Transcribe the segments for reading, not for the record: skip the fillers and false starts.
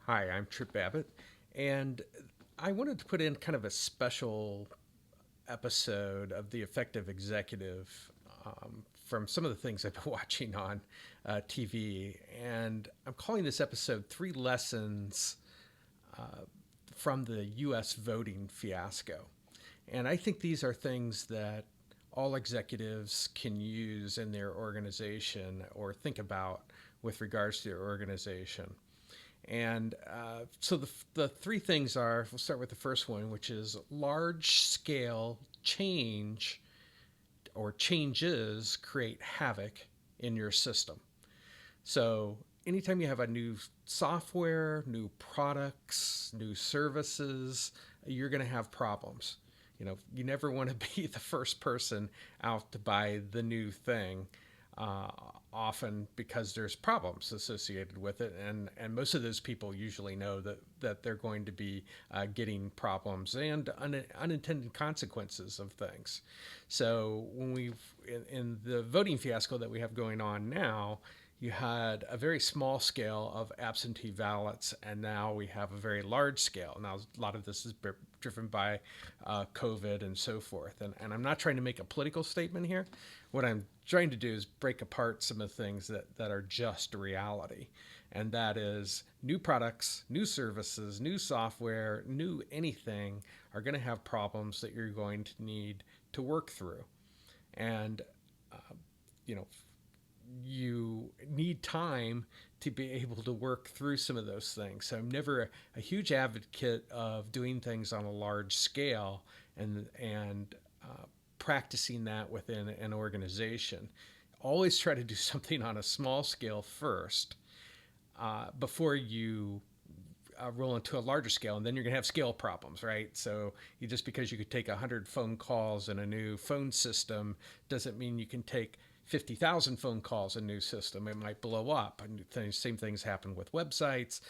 Hi, I'm Trip Babbitt, and I wanted to put in kind of a special episode of The Effective Executive from some of the things I've been watching on TV. And I'm calling this episode Three Lessons from the U.S. Voting Fiasco. And I think these are things that all executives can use in their organization or think about with regards to their organization. And so the three things are we'll start with the first one, which is large scale change or changes create havoc in your system. So anytime you have a new software, new products, new services, you're going to have problems. You never want to be the first person out to buy the new thing. Uh, Often because there's problems associated with it, and most of those people usually know that they're going to be getting problems and unintended consequences of things. So when in the voting fiasco that we have going on now, you had a very small scale of absentee ballots, and now we have a very large scale. Now, a lot of this is driven by COVID and so forth. And I'm not trying to make a political statement here. What I'm trying to do is break apart some of the things that are just reality. And that is new products, new services, new software, new anything are going to have problems that you're going to need to work through. And, you know, you need time to be able to work through some of those things. So I'm never a huge advocate of doing things on a large scale and practicing that within an organization. Always try to do something on a small scale first before you roll into a larger scale, and then you're going to have scale problems, right? So just because you could take 100 phone calls in a new phone system doesn't mean you can take 50,000 phone calls in a new system. It might blow up. And same things happen with websites.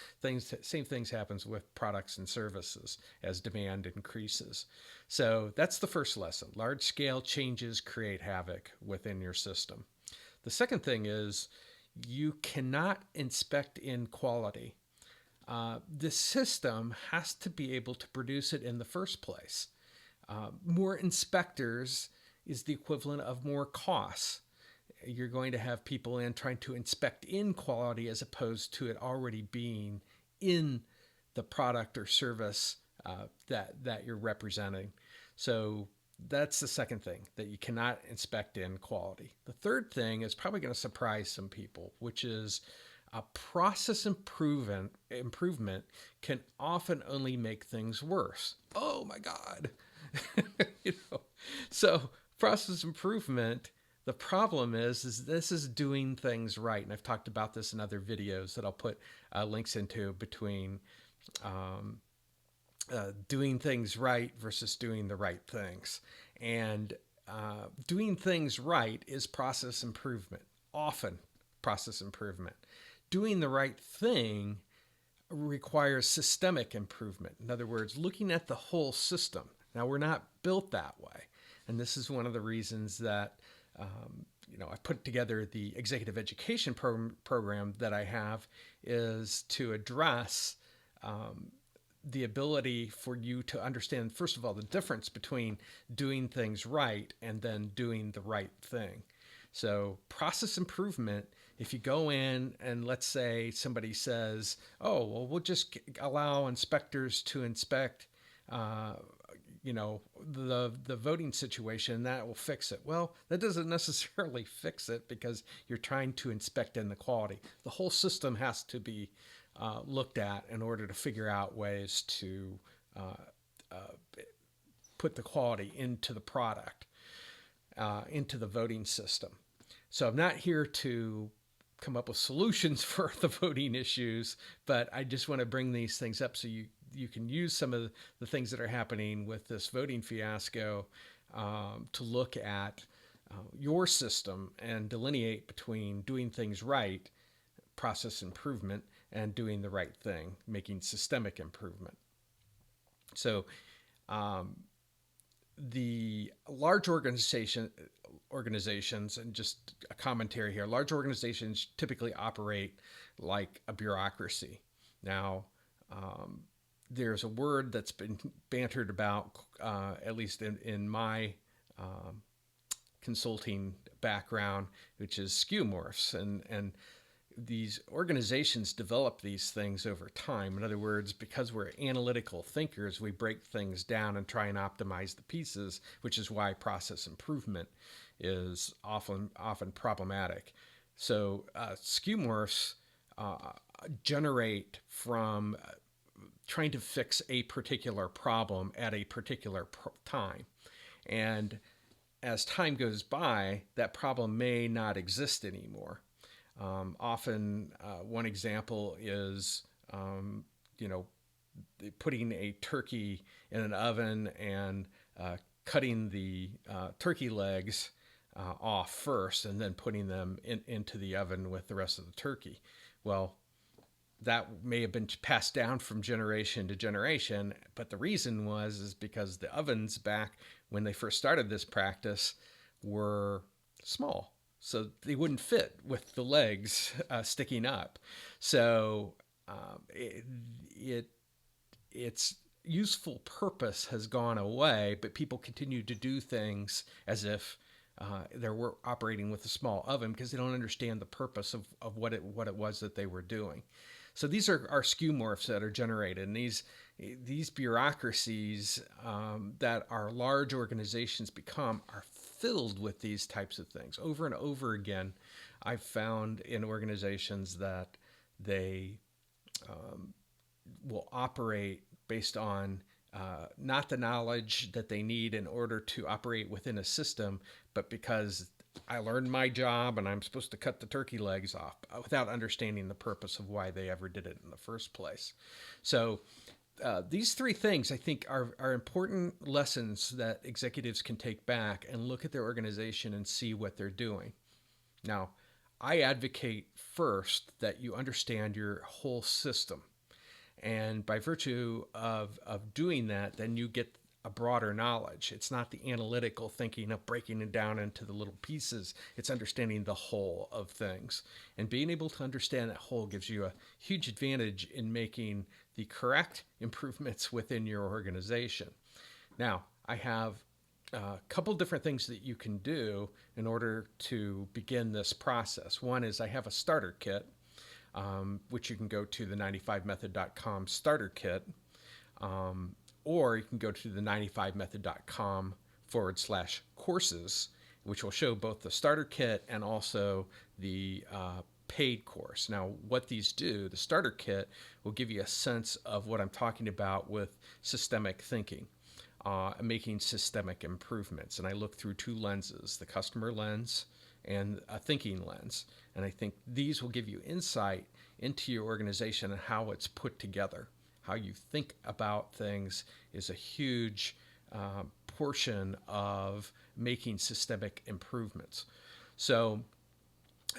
Same things happens with products and services as demand increases. So that's the first lesson. Large scale changes create havoc within your system. The second thing is you cannot inspect in quality. The system has to be able to produce it in the first place. More inspectors is the equivalent of more costs. You're going to have people in trying to inspect in quality as opposed to it already being in the product or service that you're representing. So that's the second thing, that you cannot inspect in quality. The third thing is probably going to surprise some people, which is a process improvement can often only make things worse. Oh my God. you know, so process improvement, the problem is this is doing things right. And I've talked about this in other videos that I'll put links into between um, doing things right versus doing the right things. And doing things right is process improvement, often process improvement. Doing the right thing requires systemic improvement. In other words, looking at the whole system. Now, we're not built that way. And this is one of the reasons that I put together the executive education program that I have, is to address the ability for you to understand, first of all, the difference between doing things right and then doing the right thing. So process improvement, if you go in and let's say somebody says, oh, well, we'll just allow inspectors to inspect, the voting situation, that will fix it. Well, that doesn't necessarily fix it because you're trying to inspect in the quality. The whole system has to be looked at in order to figure out ways to uh, put the quality into the product, into the voting system. So I'm not here to come up with solutions for the voting issues, but I just want to bring these things up so you can use some of the things that are happening with this voting fiasco to look at your system and delineate between doing things right, process improvement, and doing the right thing, making systemic improvement. So the large organizations, and just a commentary here, large organizations typically operate like a bureaucracy. Now, there's a word that's been bantered about, at least in my consulting background, which is skeuomorphs. And these organizations develop these things over time. In other words, because we're analytical thinkers, we break things down and try and optimize the pieces, which is why process improvement is often problematic. So skeuomorphs generate from trying to fix a particular problem at a particular time. And as time goes by, that problem may not exist anymore. Often, one example is, you know, putting a turkey in an oven and cutting the turkey legs off first and then putting them into the oven with the rest of the turkey. Well, that may have been passed down from generation to generation, but the reason is because the ovens back when they first started this practice were small, so they wouldn't fit with the legs sticking up. So its useful purpose has gone away, but people continue to do things as if they were operating with a small oven because they don't understand the purpose of what it was that they were doing. So these are skeuomorphs that are generated, and these bureaucracies that our large organizations become are filled with these types of things. Over and over again, I've found in organizations that they will operate based on not the knowledge that they need in order to operate within a system, but because I learned my job and I'm supposed to cut the turkey legs off without understanding the purpose of why they ever did it in the first place. So these three things, I think, are important lessons that executives can take back and look at their organization and see what they're doing. Now, I advocate first that you understand your whole system. And by virtue of doing that, then you get a broader knowledge. It's not the analytical thinking of breaking it down into the little pieces. It's understanding the whole of things. And being able to understand that whole gives you a huge advantage in making the correct improvements within your organization. Now, I have a couple different things that you can do in order to begin this process. One is I have a starter kit, which you can go to the 95method.com starter kit. Or you can go to the 95method.com/courses, which will show both the starter kit and also the paid course. Now, what these do, the starter kit will give you a sense of what I'm talking about with systemic thinking, making systemic improvements. And I look through two lenses, the customer lens and a thinking lens. And I think these will give you insight into your organization and how it's put together. How you think about things is a huge portion of making systemic improvements. So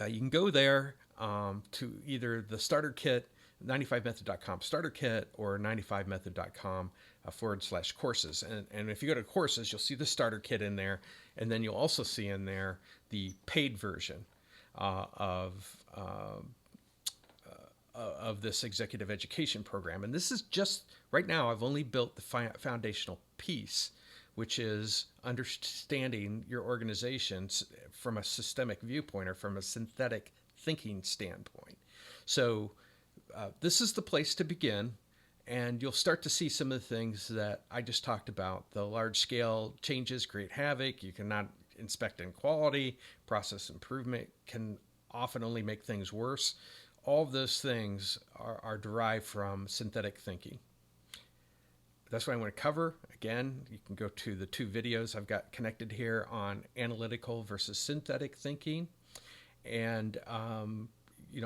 you can go there to either the starter kit, 95method.com starter kit, or 95method.com /courses. And if you go to courses, you'll see the starter kit in there. And then you'll also see in there the paid version of this executive education program. And this is just, right now, I've only built the foundational piece, which is understanding your organization from a systemic viewpoint or from a synthetic thinking standpoint. So this is the place to begin, and you'll start to see some of the things that I just talked about. The large-scale changes create havoc. You cannot inspect inequality. Process improvement can often only make things worse. All of those things are derived from synthetic thinking. That's what I want to cover. Again, you can go to the two videos I've got connected here on analytical versus synthetic thinking. And,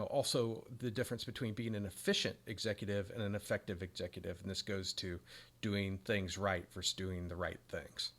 also the difference between being an efficient executive and an effective executive. And this goes to doing things right versus doing the right things.